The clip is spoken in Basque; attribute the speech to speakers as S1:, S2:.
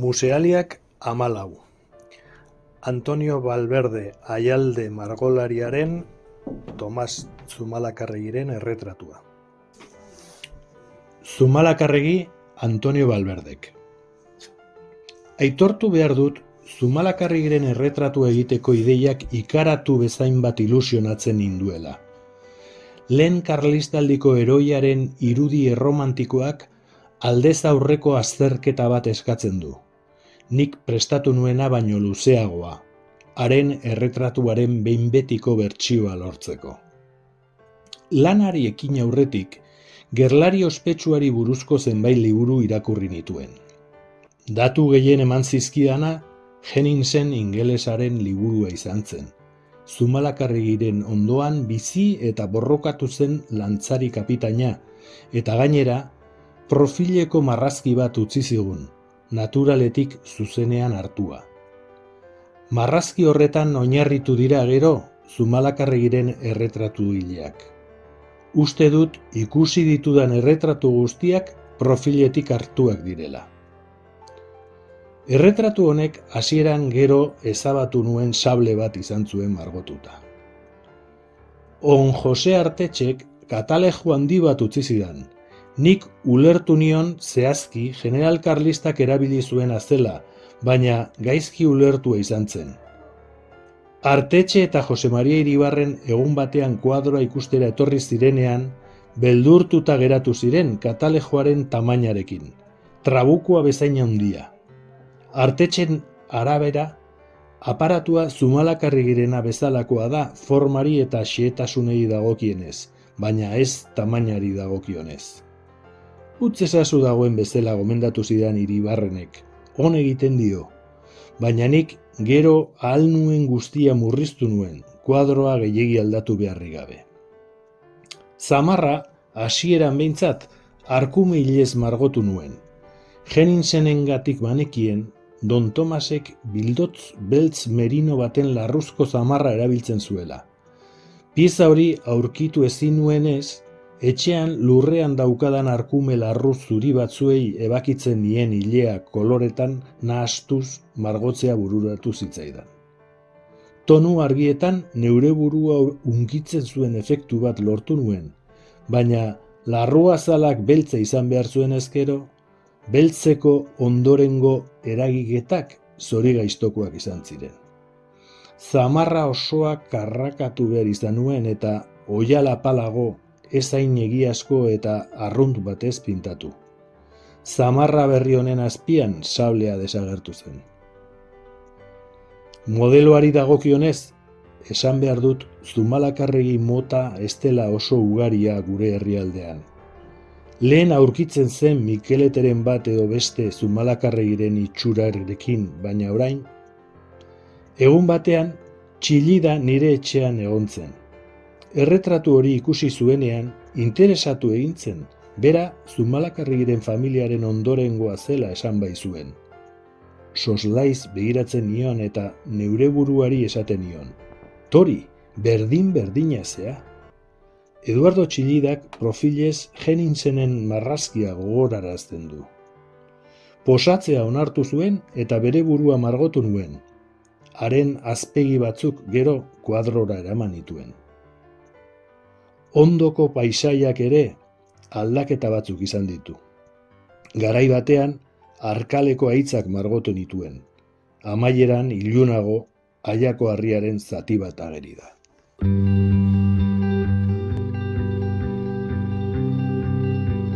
S1: Musealiak 14. Antonio Valverde Ayalde margolariaren Tomas Zumalakarregiren erretratua. Zumalakarregi Antonio Valverdek. Aitortu behar dut, Zumalakarregiren erretratua egiteko ideiak ikaratu bezain bat ilusionatzen ninduela. Lehen karlistaldiko heroiaren irudi erromantikoak aldez aurreko azterketa bat eskatzen du. Nik prestatu nuena baino luzeagoa, haren erretratuaren behin betiko bertsioa lortzeko. Lanari ekin aurretik, gerlari ospetsuari buruzko zenbait liburu irakurri nituen. Datu gehien eman zizkidana, Henningsen ingelesaren liburua izan zen. Zumalakarregiren ondoan bizi eta borrokatu zen lantzari kapitaina, eta gainera, profileko marrazki bat utzi zigun, naturaletik zuzenean hartua. Marrazki horretan oinarritu dira gero Zumalakarregiren erretratu hileak. Uste dut ikusi ditudan erretratu guztiak profiletik hartuak direla. Erretratu honek hasieran gero ezabatu nuen sable bat izan zuen margotuta. On Jose Artetxek katalejo handi bat utzi zidan. Nik ulertu nion zehazki general karlistak erabili zuen zela, baina gaizki ulertua izan zen. Artetxe eta Jose Maria Iribarren egun batean kuadroa ikustera etorri zirenean, beldurtuta geratu ziren katalejoaren tamainarekin, trabukoa bezain handia. Artetxen arabera, aparatua Zumalakarregirena bezalakoa da formari eta xehetasunei dagokienez, baina ez tamainari dagokionez. Utz ezazu dagoen bezala gomendatu zidan Iribarrenek, on egiten dio, baina nik gero ahal nuen guztia murriztu nuen, kuadroa gehiegi aldatu beharrik gabe. Zamarra, hasieran behintzat, arkume hilez margotu nuen. Henningsenengatik banekien, Don Tomasek bildotz beltz merino baten larruzko zamarra erabiltzen zuela. Pieza hori aurkitu ezin nuenez, etxean lurrean daukadan arkume larruz zuri batzuei ebakitzen nien ilea koloretan nahastuz margotzea bururatu zitzaidan. Tonu argietan neure burua hunkitzen zuen efektu bat lortu nuen, baina larruazalak beltza izan behar zuen ezkero, beltzeko ondorengo eragiketak zorigaiztokoak izan ziren. Zamarra osoa karrakatu behar izan nuen eta oihalapalago ezain egiazko eta arrunt batez pintatu. Zamarra berri honen azpian sablea desagertu zen. Modeloari dagokionez, esan behar dut Zumalakarregi mota ez dela oso ugaria gure herrialdean. Lehen aurkitzen zen Mikeleteren bat edo beste Zumalakarregiren itxurarekin, baina orain, egun batean Txillida nire etxean egon zen. Erretratu hori ikusi zuenean, interesatu egin zen, bera Zumalakarregiren familiaren ondorengoa zela esan bai zuen. Soslaiz begiratzen nion eta neure buruari esaten nion. Tori, berdin-berdina zea. Eduardo Txillidak profilez Henningsenen marrazkia gogorarazten du. Posatzea onartu zuen eta bere burua margotu nuen. Haren azpegi batzuk gero kuadrora eraman nituen. Ondoko paisaiak ere aldaketa batzuk izan ditu. Garai batean Arkaleko haitzak margotu nituen. Amaieran ilunago Aiako harriaren zati bat ageri da.